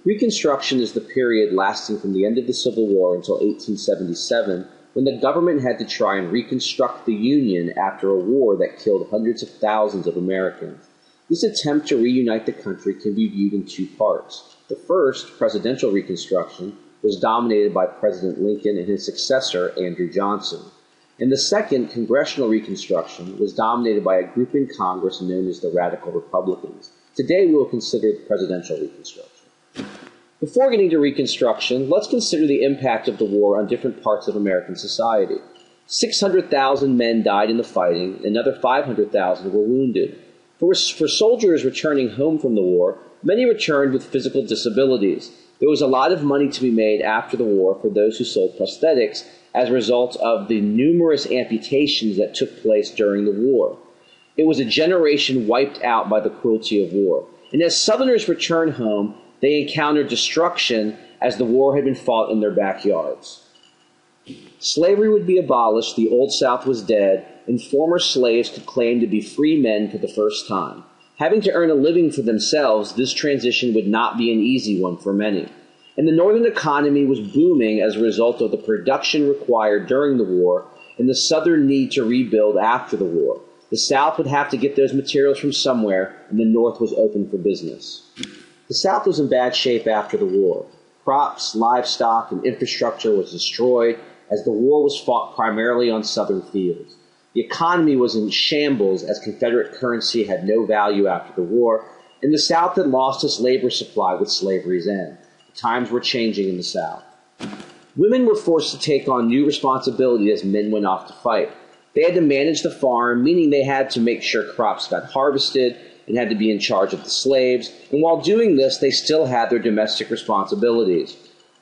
Reconstruction is the period lasting from the end of the Civil War until 1877, when the government had to try and reconstruct the Union after a war that killed hundreds of thousands of Americans. This attempt to reunite the country can be viewed in two parts. The first, presidential Reconstruction, was dominated by President Lincoln and his successor, Andrew Johnson. And the second, congressional Reconstruction, was dominated by a group in Congress known as the Radical Republicans. Today we will consider the presidential Reconstruction. Before getting to Reconstruction, let's consider the impact of the war on different parts of American society. 600,000 men died in the fighting, and another 500,000 were wounded. For soldiers returning home from the war, many returned with physical disabilities. There was a lot of money to be made after the war for those who sold prosthetics as a result of the numerous amputations that took place during the war. It was a generation wiped out by the cruelty of war. And as Southerners returned home, they encountered destruction as the war had been fought in their backyards. Slavery would be abolished, the Old South was dead, and former slaves could claim to be free men for the first time. Having to earn a living for themselves, this transition would not be an easy one for many. And the Northern economy was booming as a result of the production required during the war and the Southern need to rebuild after the war. The South would have to get those materials from somewhere, and the North was open for business. The South was in bad shape after the war. Crops, livestock, and infrastructure was destroyed as the war was fought primarily on Southern fields. The economy was in shambles as Confederate currency had no value after the war, and the South had lost its labor supply with slavery's end. Times were changing in the South. Women were forced to take on new responsibility as men went off to fight. They had to manage the farm, meaning they had to make sure crops got harvested and had to be in charge of the slaves, and while doing this, they still had their domestic responsibilities.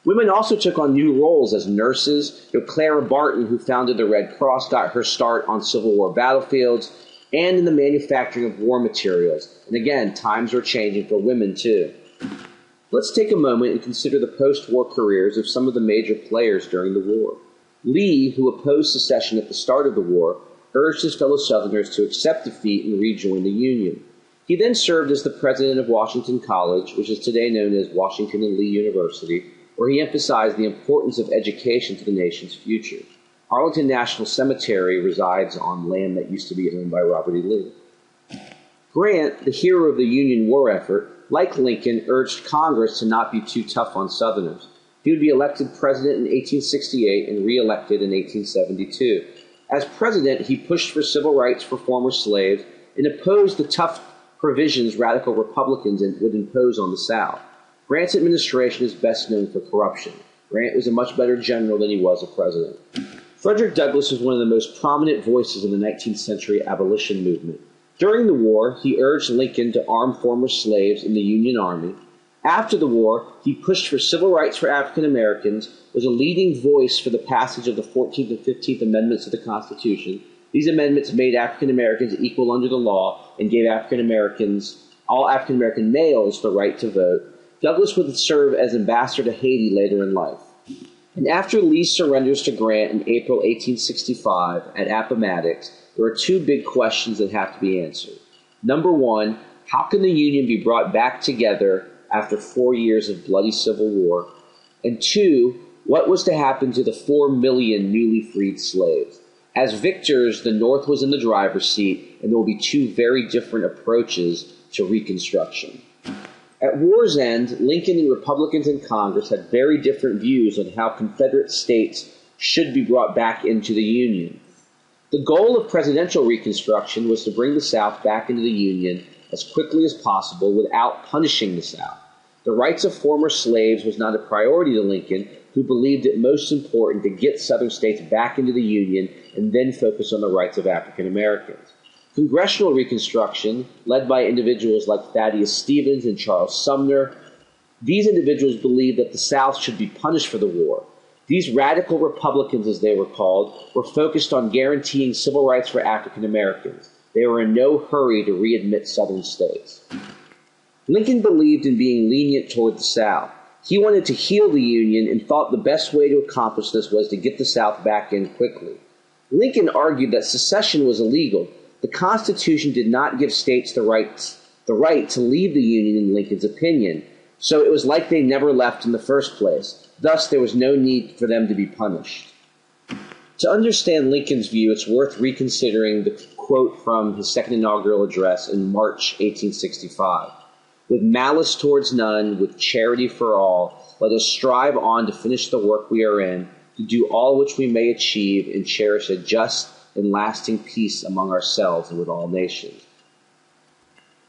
Women also took on new roles as nurses. Clara Barton, who founded the Red Cross, got her start on Civil War battlefields and in the manufacturing of war materials. And again, times were changing for women too. Let's take a moment and consider the post-war careers of some of the major players during the war. Lee, who opposed secession at the start of the war, urged his fellow Southerners to accept defeat and rejoin the Union. He then served as the president of Washington College, which is today known as Washington and Lee University, where he emphasized the importance of education to the nation's future. Arlington National Cemetery resides on land that used to be owned by Robert E. Lee. Grant, the hero of the Union war effort, like Lincoln, urged Congress to not be too tough on Southerners. He would be elected president in 1868 and re-elected in 1872. As president, he pushed for civil rights for former slaves and opposed the tough provisions radical Republicans would impose on the South. Grant's administration is best known for corruption. Grant was a much better general than he was a president. Frederick Douglass was one of the most prominent voices in the 19th century abolition movement. During the war, he urged Lincoln to arm former slaves in the Union Army. After the war, he pushed for civil rights for African Americans, was a leading voice for the passage of the 14th and 15th Amendments to the Constitution. These amendments made African Americans equal under the law and gave all African American males the right to vote. Douglass would serve as ambassador to Haiti later in life. And after Lee surrenders to Grant in April 1865 at Appomattox, there are two big questions that have to be answered. Number one, how can the Union be brought back together after 4 years of bloody civil war? And two, what was to happen to the 4 million newly freed slaves? As victors, the North was in the driver's seat, and there will be two very different approaches to Reconstruction. At war's end, Lincoln and Republicans in Congress had very different views on how Confederate states should be brought back into the Union. The goal of presidential Reconstruction was to bring the South back into the Union as quickly as possible without punishing the South. The rights of former slaves was not a priority to Lincoln, who believed it most important to get Southern states back into the Union and then focus on the rights of African Americans. Congressional Reconstruction, led by individuals like Thaddeus Stevens and Charles Sumner, these individuals believed that the South should be punished for the war. These radical Republicans, as they were called, were focused on guaranteeing civil rights for African Americans. They were in no hurry to readmit Southern states. Lincoln believed in being lenient toward the South. He wanted to heal the Union and thought the best way to accomplish this was to get the South back in quickly. Lincoln argued that secession was illegal. The Constitution did not give states the right to leave the Union in Lincoln's opinion. so it was like they never left in the first place. Thus, there was no need for them to be punished. To understand Lincoln's view, it's worth reconsidering the quote from his second inaugural address in March 1865. With malice towards none, with charity for all, let us strive on to finish the work we are in, to do all which we may achieve, and cherish a just and lasting peace among ourselves and with all nations.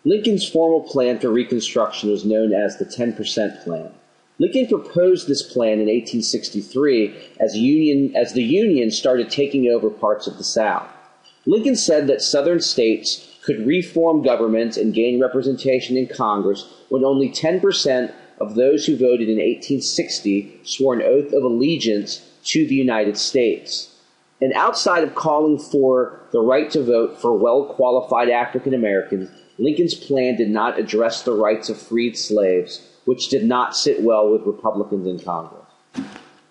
Lincoln's formal plan for Reconstruction was known as the 10% Plan. Lincoln proposed this plan in 1863 as the Union started taking over parts of the South. Lincoln said that Southern states could reform government and gain representation in Congress when only 10% of those who voted in 1860 swore an oath of allegiance to the United States. And outside of calling for the right to vote for well-qualified African Americans, Lincoln's plan did not address the rights of freed slaves, which did not sit well with Republicans in Congress.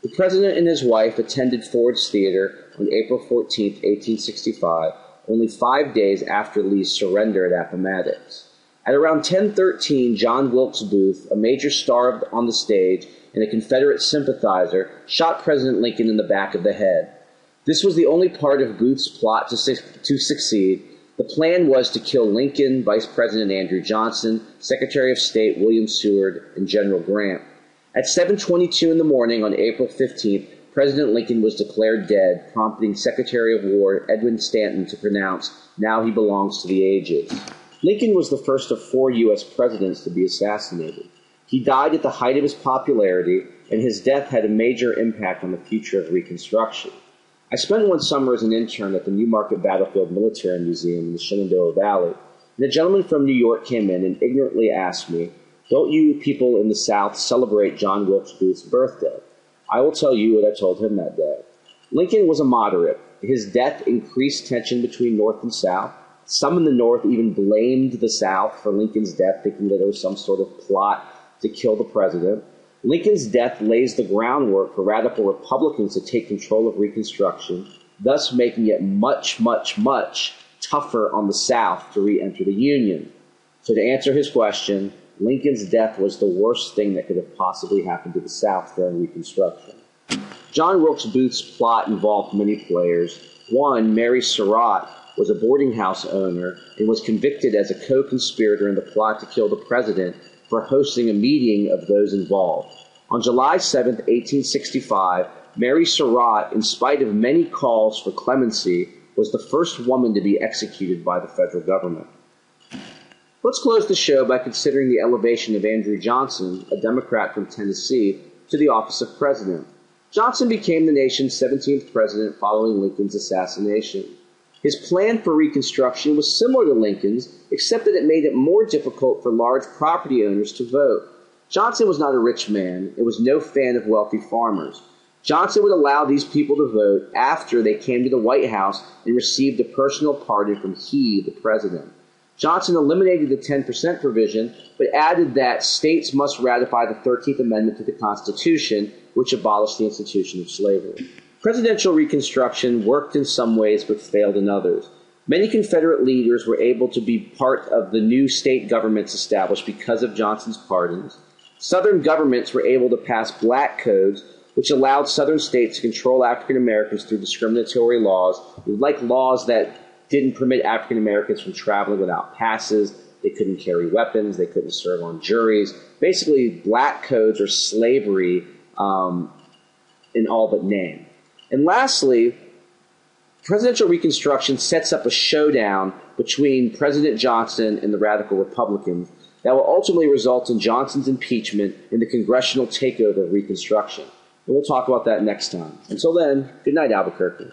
The president and his wife attended Ford's Theater on April 14, 1865, only 5 days after Lee's surrender at Appomattox. At around 10:13, John Wilkes Booth, a major star on the stage and a Confederate sympathizer, shot President Lincoln in the back of the head. This was the only part of Booth's plot to succeed. The plan was to kill Lincoln, Vice President Andrew Johnson, Secretary of State William Seward, and General Grant. At 7:22 in the morning on April 15th, President Lincoln was declared dead, prompting Secretary of War Edwin Stanton to pronounce, "Now he belongs to the ages." Lincoln was the first of 4 U.S. presidents to be assassinated. He died at the height of his popularity, and his death had a major impact on the future of Reconstruction. I spent one summer as an intern at the Newmarket Battlefield Military Museum in the Shenandoah Valley, and a gentleman from New York came in and ignorantly asked me, "Don't you people in the South celebrate John Wilkes Booth's birthday?" I will tell you what I told him that day. Lincoln was a moderate. His death increased tension between North and South. Some in the North even blamed the South for Lincoln's death, thinking that there was some sort of plot to kill the president. Lincoln's death lays the groundwork for radical Republicans to take control of Reconstruction, thus making it much, much, much tougher on the South to re-enter the Union. So to answer his question, Lincoln's death was the worst thing that could have possibly happened to the South during Reconstruction. John Wilkes Booth's plot involved many players. One, Mary Surratt, was a boarding house owner and was convicted as a co-conspirator in the plot to kill the president for hosting a meeting of those involved. On July 7, 1865, Mary Surratt, in spite of many calls for clemency, was the first woman to be executed by the federal government. Let's close the show by considering the elevation of Andrew Johnson, a Democrat from Tennessee, to the office of president. Johnson became the nation's 17th president following Lincoln's assassination. His plan for Reconstruction was similar to Lincoln's, except that it made it more difficult for large property owners to vote. Johnson was not a rich man and was no fan of wealthy farmers. Johnson would allow these people to vote after they came to the White House and received a personal pardon from he, the president. Johnson eliminated the 10% provision, but added that states must ratify the 13th Amendment to the Constitution, which abolished the institution of slavery. Presidential Reconstruction worked in some ways but failed in others. Many Confederate leaders were able to be part of the new state governments established because of Johnson's pardons. Southern governments were able to pass black codes, which allowed Southern states to control African Americans through discriminatory laws, like laws that didn't permit African Americans from traveling without passes. They couldn't carry weapons. They couldn't serve on juries. Basically, black codes or slavery in all but name. And lastly, presidential Reconstruction sets up a showdown between President Johnson and the radical Republicans that will ultimately result in Johnson's impeachment and the congressional takeover of Reconstruction. And we'll talk about that next time. Until then, good night, Albuquerque.